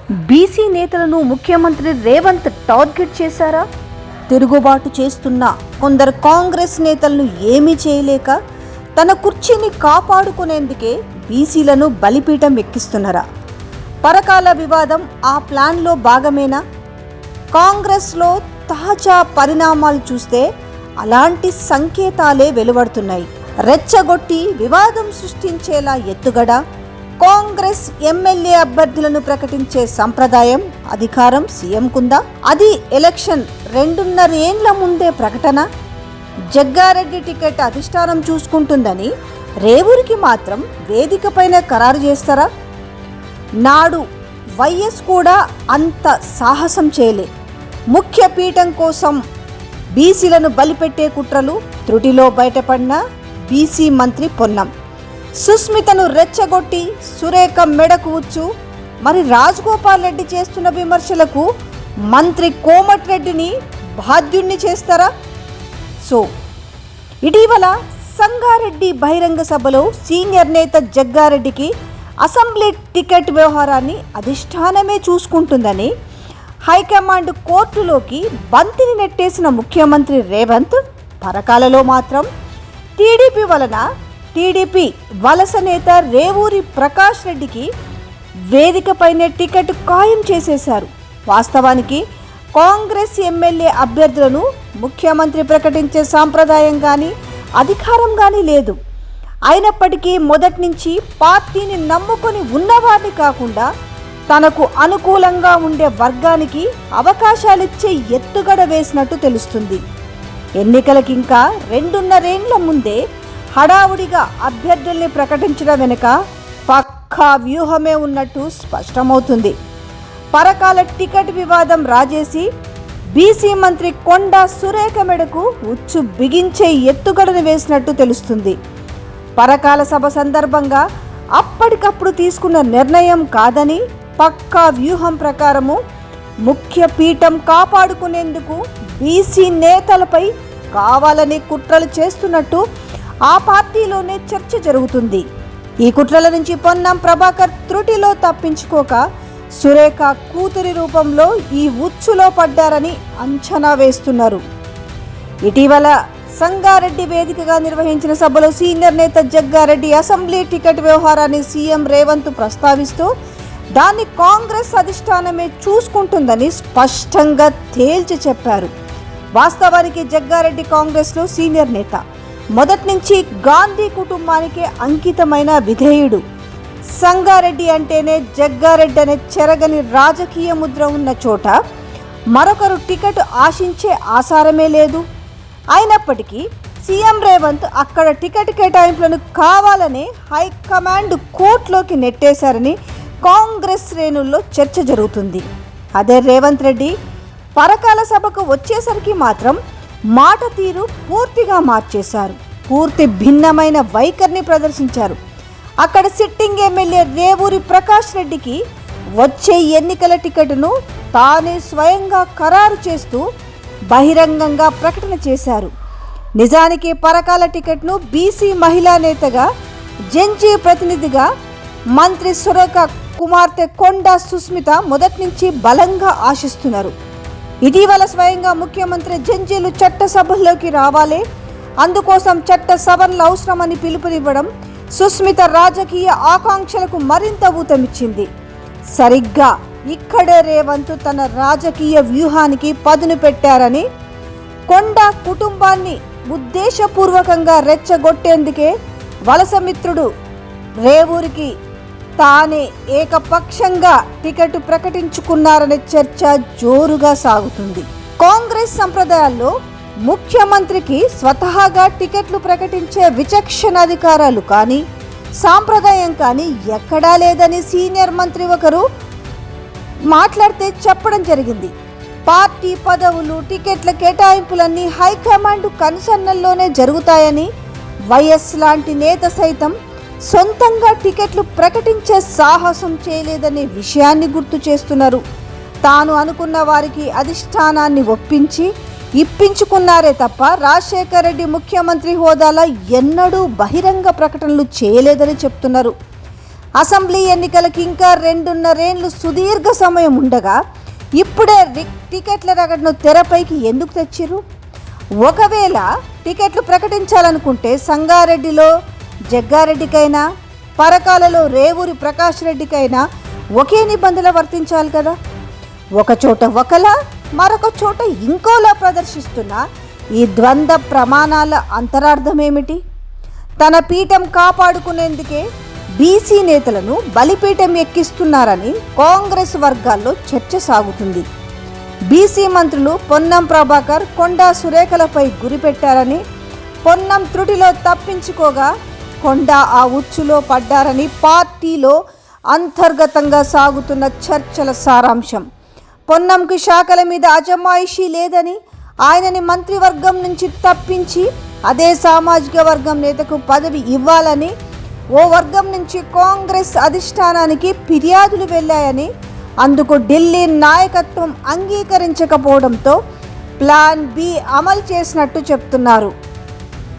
BC నేతలను ముఖ్యమంత్రి Revanth target చేశారా? తిరుగుబాటు చేస్తున్న కొందరు కాంగ్రెస్ నేతలను ఏమీ చేయలేక తన కుర్చీని కాపాడుకునేందుకే బీసీలను బలిపీఠం ఎక్కిస్తున్నారా? పరకాల వివాదం ఆ ప్లాన్లో భాగమేనా? కాంగ్రెస్లో తాజా పరిణామాలు చూస్తే అలాంటి సంకేతాలే వెలువడుతున్నాయి. రెచ్చగొట్టి వివాదం సృష్టించేలా ఎత్తుగడ, కాంగ్రెస్ ఎమ్మెల్యే అభ్యర్థులను ప్రకటించే సంప్రదాయం అధికారం సీఎంకుందా? అది ఎలక్షన్ 2.5 ఏండ్ల ముందే ప్రకటన. జగ్గారెడ్డి టికెట్ అధిష్టానం చూసుకుంటుందని రేవూరికి మాత్రం వేదికపైన ఖరారు చేస్తారా? నాడు వైఎస్ కూడా అంత సాహసం చేయలే. ముఖ్య పీఠం కోసం బీసీలను బలిపెట్టే కుట్రలు త్రుటిలో బయటపడిన బీసీ మంత్రి పొన్నం సుస్మితను రెచ్చగొట్టి సురేఖ మెడకు ఉచ్చు. మరి రాజగోపాల్ రెడ్డి చేస్తున్న విమర్శలకు మంత్రి కోమటిరెడ్డిని బాధ్యుణ్ణి చేస్తారా? సో ఇటీవల సంగారెడ్డి బహిరంగ సభలో సీనియర్ నేత జగ్గారెడ్డికి అసెంబ్లీ టికెట్ వ్యవహారాన్ని అధిష్టానమే చూసుకుంటుందని హైకమాండ్ కోర్టులోకి బంతిని నెట్టేసిన ముఖ్యమంత్రి రేవంత్ పరకాలలో మాత్రం టీడీపీ వలస నేత రేవూరి ప్రకాష్ రెడ్డికి వేదికపైనే టికెట్ ఖాయం చేసేశారు. వాస్తవానికి కాంగ్రెస్ ఎమ్మెల్యే అభ్యర్థులను ముఖ్యమంత్రి ప్రకటించే సాంప్రదాయం కానీ అధికారం కానీ లేదు. అయినప్పటికీ మొదటి నుంచి పార్టీని నమ్ముకొని ఉన్నవారిని కాకుండా తనకు అనుకూలంగా ఉండే వర్గానికి అవకాశాలిచ్చే ఎత్తుగడ వేసినట్టు తెలుస్తుంది. ఎన్నికలకి ఇంకా 2.5 ఏండ్ల ముందే హడావుడిగా అభ్యర్థుల్ని ప్రకటించడం వెనుక పక్కా వ్యూహమే ఉన్నట్టు స్పష్టమవుతుంది. పరకాల టికెట్ వివాదం రాజేసి బీసీ మంత్రి కొండా సురేఖ మెడకు ఉచ్చు బిగించే ఎత్తుగడను వేసినట్టు తెలుస్తుంది. పరకాల సభ సందర్భంగా అప్పటికప్పుడు తీసుకున్న నిర్ణయం కాదని పక్కా వ్యూహం ప్రకారము ముఖ్య పీఠం కాపాడుకునేందుకు బీసీ నేతలపై కావాలని కుట్రలు చేస్తున్నట్టు ఆ పార్టీలోనే చర్చ జరుగుతుంది. ఈ కుట్రల నుంచి పొన్నం ప్రభాకర్ త్రుటిలో తప్పించుకోక సురేఖ కూతురి రూపంలో ఈ ఉచ్చులో పడ్డారని అంచనా వేస్తున్నారు. ఇటీవల సంగారెడ్డి వేదికగా నిర్వహించిన సభలో సీనియర్ నేత జగ్గారెడ్డి అసెంబ్లీ టికెట్ వ్యవహారాన్ని సీఎం రేవంత్ ప్రస్తావిస్తూ దాన్ని కాంగ్రెస్ అధిష్టానమే చూసుకుంటుందని స్పష్టంగా తేల్చి చెప్పారు. వాస్తవానికి జగ్గారెడ్డి కాంగ్రెస్లో సీనియర్ నేత, మొదటి నుంచి గాంధీ కుటుంబానికే అంకితమైన విధేయుడు. సంగారెడ్డి అంటేనే జగ్గారెడ్డి అనే చెరగని రాజకీయ ముద్ర ఉన్న చోట మరొకరు టికెట్ ఆశించే ఆసారమే లేదు. అయినప్పటికీ సీఎం రేవంత్ అక్కడ టికెట్ కేటాయింపులను కావాలనే హైకమాండ్ కోర్టులోకి నెట్టేశారని కాంగ్రెస్ శ్రేణుల్లో చర్చ జరుగుతుంది. అదే రేవంత్ రెడ్డి పరకాల సభకు వచ్చేసరికి మాత్రం మాట తీరు పూర్తిగా మార్చేశారు. పూర్తి భిన్నమైన వైఖరిని ప్రదర్శించారు. అక్కడ సిట్టింగ్ ఎమ్మెల్యే రేవూరి ప్రకాష్ రెడ్డికి వచ్చే ఎన్నికల టికెట్ను తానే స్వయంగా ఖరారు చేస్తూ బహిరంగంగా ప్రకటన చేశారు. నిజానికి పరకాల టికెట్ను బీసీ మహిళా నేతగా, జెన్జీ ప్రతినిధిగా మంత్రి సురేఖ కుమార్తె కొండా సుస్మిత మొదటి నుంచి బలంగా ఆశిస్తున్నారు. ఇటీవల స్వయంగా ముఖ్యమంత్రి జెన్జీలు చట్టసభల్లోకి రావాలి, అందుకోసం చట్ట సవరణలు అవసరమని పిలుపునివ్వడం సుస్మిత రాజకీయ ఆకాంక్షలకు మరింత ఊతమిచ్చింది. సరిగ్గా ఇక్కడే రేవంత్ తన రాజకీయ వ్యూహానికి పదును పెట్టారని, కొండా కుటుంబాన్ని ఉద్దేశపూర్వకంగా రెచ్చగొట్టేందుకే వలసమిత్రుడు రేవూరికి తానే ఏకపక్షంగా టికెట్ ప్రకటించుకున్నారనే చర్చ జోరుగా సాగుతుంది. కాంగ్రెస్ సంప్రదాయాల్లో ముఖ్యమంత్రికి స్వతహాగా టికెట్లు ప్రకటించే విచక్షణాధికారాలు కానీ సాంప్రదాయం కానీ ఎక్కడా లేదని సీనియర్ మంత్రి ఒకరు మాట్లాడితే చెప్పడం జరిగింది. పార్టీ పదవులు, టికెట్ల కేటాయింపులన్నీ హైకమాండ్ కన్సర్న్లోనే జరుగుతాయని, వైఎస్ లాంటి నేత సైతం సొంతంగా టికెట్లు ప్రకటించే సాహసం చేయలేదనే విషయాన్ని గుర్తు చేస్తున్నారు. తాను అనుకున్న వారికి అధిష్టానాన్ని ఒప్పించి ఇప్పించుకున్నారే తప్ప రాజశేఖర రెడ్డి ముఖ్యమంత్రి హోదాలో ఎన్నడూ బహిరంగ ప్రకటనలు చేయలేదని చెప్తున్నారు. అసెంబ్లీ ఎన్నికలకు ఇంకా 2.5 ఏళ్ళు సుదీర్ఘ సమయం ఉండగా ఇప్పుడే టికెట్ల రగడను తెరపైకి ఎందుకు తెచ్చిర్రు? ఒకవేళ టికెట్లు ప్రకటించాలనుకుంటే సంగారెడ్డిలో జగ్గారెడ్డికైనా, పరకాలలో రేవూరి ప్రకాష్ రెడ్డికైనా ఒకే నిబంధనలు వర్తించాలి కదా. ఒక చోట ఒకలా, మరొక చోట ఇంకోలా ప్రదర్శిస్తున్న ఈ ద్వంద్వ ప్రమాణాల అంతరార్థం ఏమిటి? తన పీఠం కాపాడుకునేందుకే బీసీ నేతలను బలిపీఠం ఎక్కిస్తున్నారని కాంగ్రెస్ వర్గాల్లో చర్చ సాగుతుంది. బీసీ మంత్రులు పొన్నం ప్రభాకర్, కొండా సురేఖలపై గురిపెట్టారని, పొన్నం త్రుటిలో తప్పించుకోగా కొండా ఆ ఉచ్చులో పడ్డారని పార్టీలో అంతర్గతంగా సాగుతున్న చర్చల సారాంశం. పొన్నంకి శాఖల మీద అజమాయిషీ లేదని, ఆయనని మంత్రివర్గం నుంచి తప్పించి అదే సామాజిక వర్గం నేతకు పదవి ఇవ్వాలని ఓ వర్గం నుంచి కాంగ్రెస్ అధిష్టానానికి ఫిర్యాదులు వెళ్ళాయని, అందుకు ఢిల్లీ నాయకత్వం అంగీకరించకపోవడంతో ప్లాన్ బి అమలు చేసినట్టు చెప్తున్నారు.